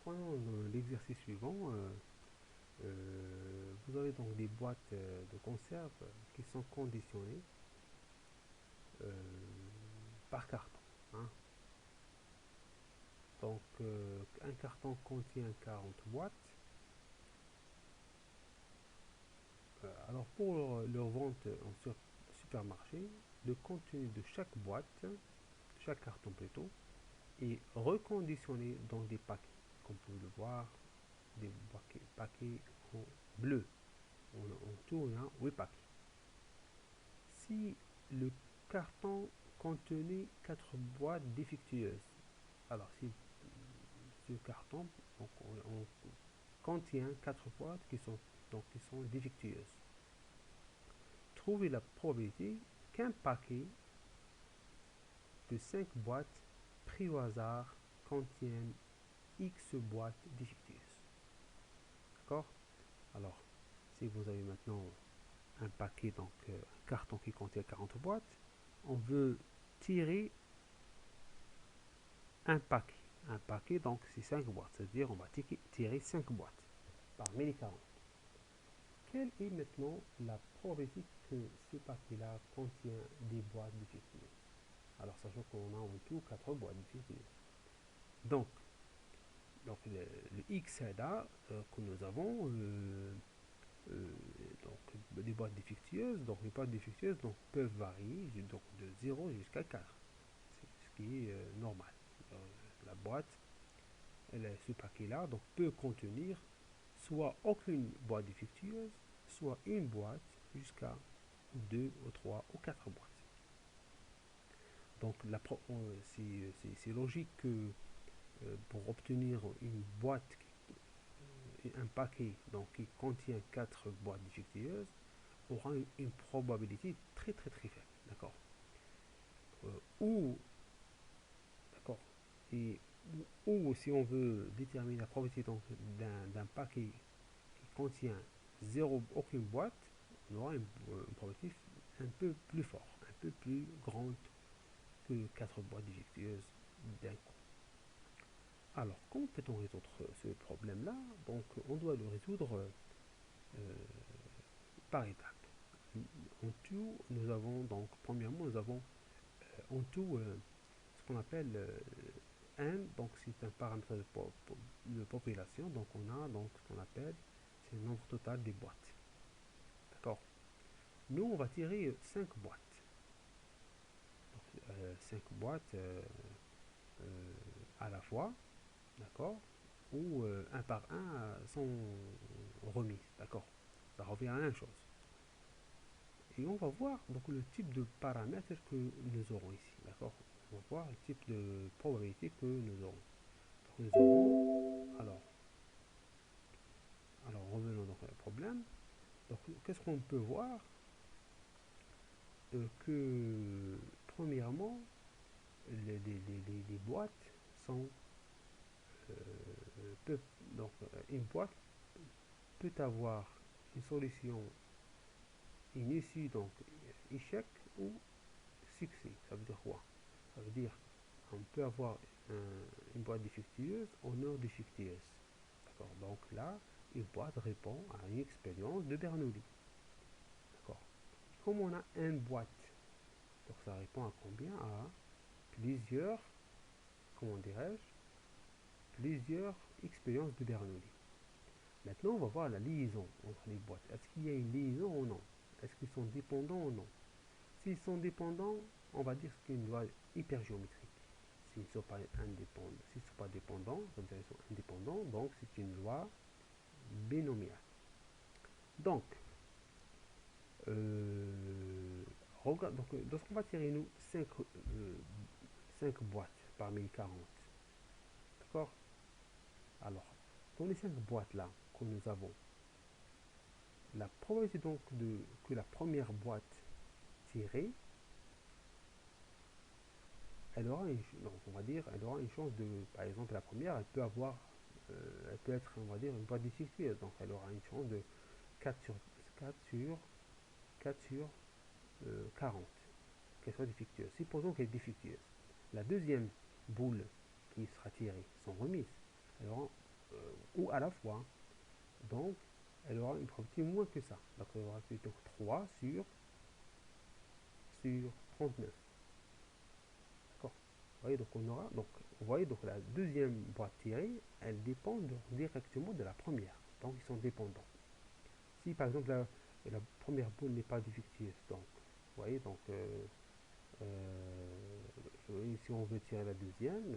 prenons l'exercice suivant. Vous avez donc des boîtes de conserve qui sont conditionnées euh, par carton, hein. Donc, un carton contient 40 boîtes. Alors, pour leur vente en supermarché, le contenu de chaque boîte, chaque carton plutôt, est reconditionné dans des paquets. Comme vous pouvez le voir, des paquets en bleu. En tout, il y a 8 paquets. Si le carton contenait 4 boîtes défectueuses, alors si ce carton donc, on contient 4 boîtes qui sont défectueuses, trouvez la probabilité qu'un paquet de 5 boîtes pris au hasard contienne X boîtes défectueuses. D'accord? Alors, si vous avez maintenant un paquet, donc un carton qui contient 40 boîtes, on veut tirer un paquet. Un paquet, donc c'est 5 boîtes, c'est-à-dire on va tirer 5 boîtes parmi les 40. Quelle est maintenant la probabilité que ce paquet-là contient des boîtes défectueuses? Alors, sachant qu'on a en tout 4 boîtes défectueuses. Donc, le X est là que nous avons euh, donc, des boîtes défectueuses. Donc, les boîtes défectueuses donc, peuvent varier donc, de 0 jusqu'à 4. C'est ce qui est normal. La boîte, ce paquet-là donc, peut contenir soit aucune boîte défectueuse, soit une boîte jusqu'à 2 ou 3 ou 4 boîtes. Donc c'est logique que pour obtenir une boîte, un paquet donc, qui contient 4 boîtes défectueuses, aura une probabilité très très très faible. D'accord? Ou, d'accord, et, ou si on veut déterminer la probabilité d'un paquet qui contient zéro, aucune boîte, on aura une probabilité un peu plus forte, un peu plus grande que 4 boîtes défectueuses d'un coup. Alors, comment peut-on résoudre ce problème-là? Donc, on doit le résoudre par étapes. En tout, nous avons donc, premièrement, nous avons en tout ce qu'on appelle n, donc c'est un paramètre de population, donc on a donc ce qu'on appelle, c'est le nombre total des boîtes. D'accord? Nous, on va tirer 5 boîtes. Donc, 5 boîtes à la fois, d'accord? Ou un par un sont remis, d'accord? Ça revient à la même chose. Et on va voir donc le type de paramètres que nous aurons ici, d'accord? On va voir le type de probabilité que nous aurons. Donc nous aurons, alors revenons donc au problème. Donc qu'est-ce qu'on peut voir? Que premièrement, les boîtes sont peuvent, donc une boîte peut avoir une solution, une issue, donc échec ou succès. Ça veut dire quoi? Ça veut dire on peut avoir une boîte défectueuse ou non défectueuse. D'accord? Donc là, une boîte répond à une expérience de Bernoulli. D'accord? Comme on a une boîte, donc ça répond à combien? À plusieurs, comment dirais-je, plusieurs expériences de Bernoulli. Maintenant, on va voir la liaison entre les boîtes. Est-ce qu'il y a une liaison ou non? Est-ce qu'ils sont dépendants ou non? S'ils sont dépendants, on va dire que c'est une loi hypergéométrique. S'ils ne sont pas indépendants, s'ils ne sont pas dépendants, ça veut dire qu'ils sont indépendants, donc c'est une loi binomiale. Donc, donc lorsqu'on va tirer nous 5 boîtes parmi les 40, d'accord? Alors, dans les 5 boîtes là que nous avons, la probabilité donc que la première boîte tirée, elle aura une, donc on va dire, elle aura une chance de, par exemple la première, elle peut avoir, elle peut être, on va dire, une boîte défectueuse, donc elle aura une chance de 4 sur 4 sur 4 sur 40, qu'elle soit défectueuse. Supposons qu'elle est défectueuse. La deuxième boule qui sera tirée sont remises. Elle aura ou à la fois. Donc, elle aura une probabilité moins que ça. Donc, elle aura plutôt 3 sur 39. D'accord. Vous voyez, donc on aura, donc, vous voyez, donc la deuxième boîte tirée, elle dépend directement de la première. Donc, ils sont dépendants. Si par exemple la première boule n'est pas défectueuse, donc, vous voyez, donc, si on veut tirer la deuxième,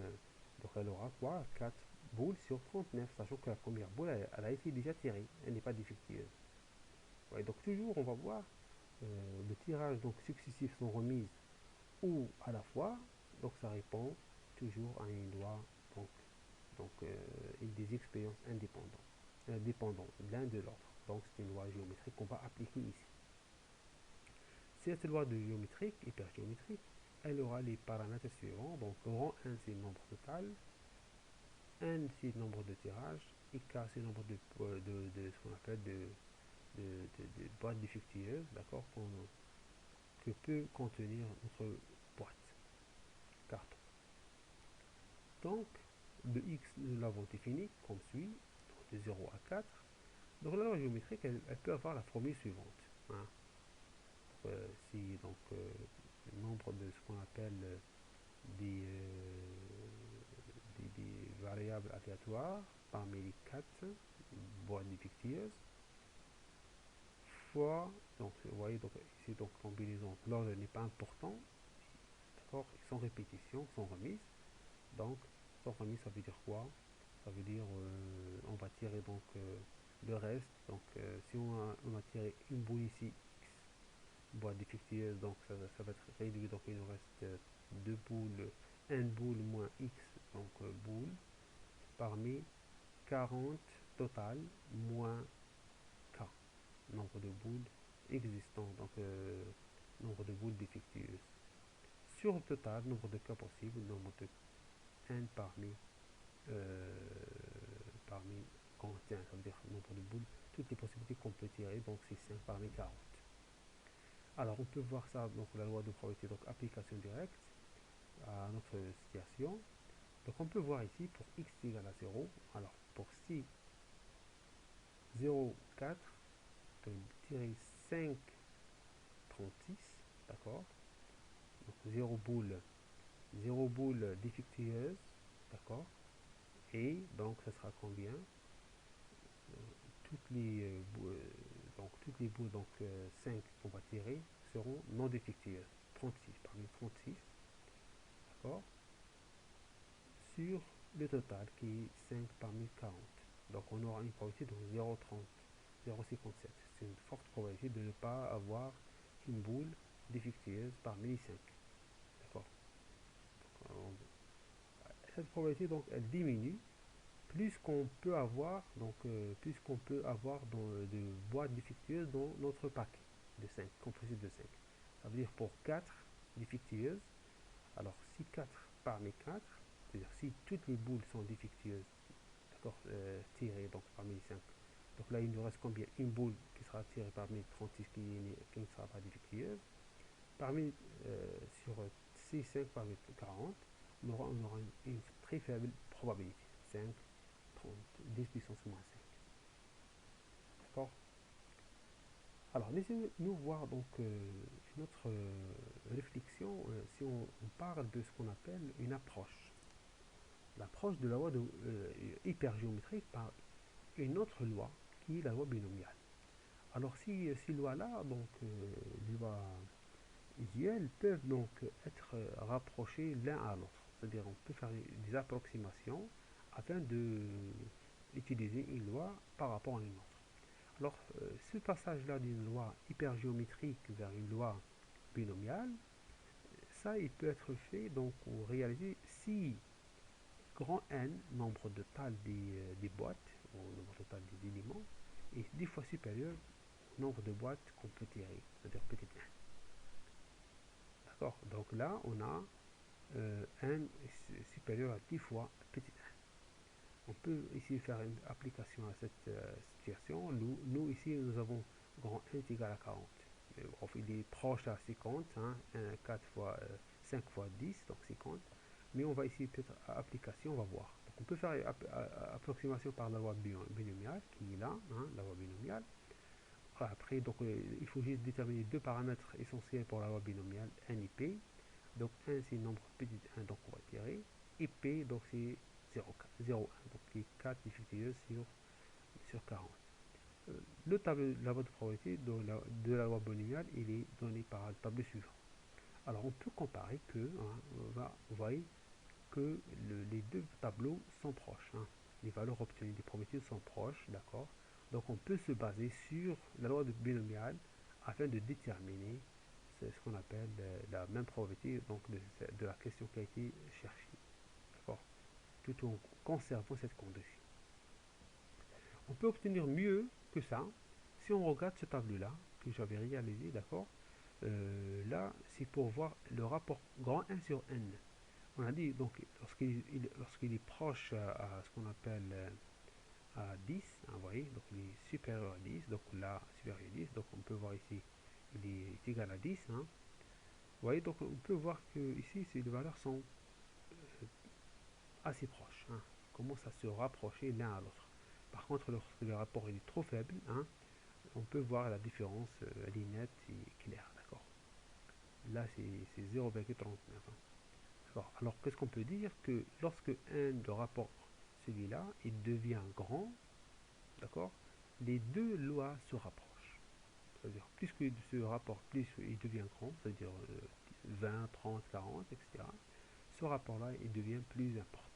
donc elle aura quoi? 4 boules sur 39, sachant que la première boule, elle a été déjà tirée, elle n'est pas défectueuse. Ouais, donc toujours, on va voir le tirage donc successif sont remises ou à la fois, donc ça répond toujours à une loi donc, et des expériences dépendantes l'un de l'autre. Donc c'est une loi géométrique qu'on va appliquer ici. Cette loi de géométrique, hypergéométrique, elle aura les paramètres suivants. Donc rang 1 c'est le nombre total, n c'est le nombre de tirages, et k c'est le nombre de ce qu'on appelle de boîtes défectueuses, d'accord, que peut contenir notre boîte carton. Donc, de x, nous l'avons défini comme suit, donc de 0 à 4. Donc la loi géométrique, elle peut avoir la formule suivante. Hein. Si donc le nombre de ce qu'on appelle des, des variables aléatoires parmi les 4 boîtes défectueuses, fois, donc vous voyez, donc ici donc combinaison, l'ordre n'est pas important, d'accord, sans répétition, sans remise. Donc, sans remise, ça veut dire quoi? Ça veut dire on va tirer donc le reste. Donc, si on a tiré une boule ici, X, boîte défectueuse, donc ça va être réduit. Donc, il nous reste deux boules, une boule moins X, donc boule, parmi 40 total moins K, nombre de boules existants, donc nombre de boules défectueuses. Sur le total, nombre de cas possibles, nombre de n euh, parmi contient, ça veut dire nombre de boules, toutes les possibilités qu'on peut tirer, donc c'est 5 parmi 40. Alors on peut voir ça, donc la loi de probabilité, donc application directe à notre situation. Donc on peut voir ici pour x égale à 0, alors pour si 0, 4, on peut tirer 5, 36, d'accord. Donc 0 boule défectueuse, d'accord. Et donc ça sera combien? toutes les, toutes les boules, donc 5 qu'on va tirer, seront non défectueuses. 36 parmi 36, d'accord, sur le total qui est 5 parmi 40. Donc on aura une probabilité de 0,30, 0,57. C'est une forte probabilité de ne pas avoir une boule défectueuse parmi les 5. D'accord. Cette probabilité, donc, elle diminue plus qu'on peut avoir, donc plus qu'on peut avoir de boîtes défectueuses dans notre paquet de 5, composite de 5. Ça veut dire pour 4 défectueuses, alors si 4 parmi 4, c'est-à-dire si toutes les boules sont défectueuses, d'accord, tirées donc parmi les 5, donc là il nous reste combien? Une boule qui sera tirée parmi les 36 qui ne sera pas défectueuse. Parmi, sur 6, 5 parmi 40, on aura une très faible probabilité, 5, 30, 10 puissance moins 5. D'accord. Alors, laissez-nous voir donc une autre réflexion si on parle de ce qu'on appelle une approche. L'approche de la loi hypergéométrique par une autre loi qui est la loi binomiale. Alors, ces lois-là, donc les lois visuelles, peuvent donc être rapprochées l'un à l'autre. C'est-à-dire, on peut faire des approximations afin d'utiliser une loi par rapport à une autre. Alors, ce passage-là d'une loi hypergéométrique vers une loi binomiale, ça, il peut être fait donc ou réalisé si grand N, nombre total des boîtes, ou nombre total des éléments, est 10 fois supérieur au nombre de boîtes qu'on peut tirer, c'est-à-dire petit n. D'accord. Donc là, on a n supérieur à 10 fois petit n. On peut ici faire une application à cette situation. Nous, ici, nous avons grand n est égal à 40. Il est proche à 50, hein, 4 fois, 5 fois 10, donc 50. Mais on va ici peut-être à application, on va voir. Donc on peut faire approximation par la loi binomiale, qui est là, hein, la loi binomiale. Après, donc, il faut juste déterminer deux paramètres essentiels pour la loi binomiale, n et p. Donc, 1, c'est le nombre petit 1, donc on va tirer. Et p, donc c'est 0, 0, 1, donc qui est 4 défectueuses sur 40. Le tableau, la loi de probabilité de la loi binomiale, il est donné par le tableau suivant. Alors, on peut comparer que, hein, vous voyez, que les deux tableaux sont proches. Hein. Les valeurs obtenues des probabilités sont proches, d'accord. Donc on peut se baser sur la loi de binomiale afin de déterminer ce qu'on appelle la même probabilité donc de la question qui a été cherchée, d'accord, tout en conservant cette condition. On peut obtenir mieux que ça si on regarde ce tableau-là que j'avais réalisé, d'accord. Là, c'est pour voir le rapport grand 1 sur n. On a dit donc lorsqu'il est proche à ce qu'on appelle à 10, hein, vous voyez, donc il est supérieur à 10, donc là supérieur à 10, donc on peut voir ici il est égal à 10. Hein. Vous voyez, donc on peut voir que ici les valeurs sont assez proches, hein, commencent à se rapprocher l'un à l'autre. Par contre, lorsque le rapport est trop faible, hein, on peut voir la différence, elle est nette et claire, d'accord. Là c'est 0,39. Hein. Alors, qu'est-ce qu'on peut dire? Que lorsque n, le rapport, celui-là, il devient grand, d'accord, les deux lois se rapprochent. C'est-à-dire, plus que ce rapport, plus il devient grand, c'est-à-dire 20, 30, 40, etc. Ce rapport-là, il devient plus important.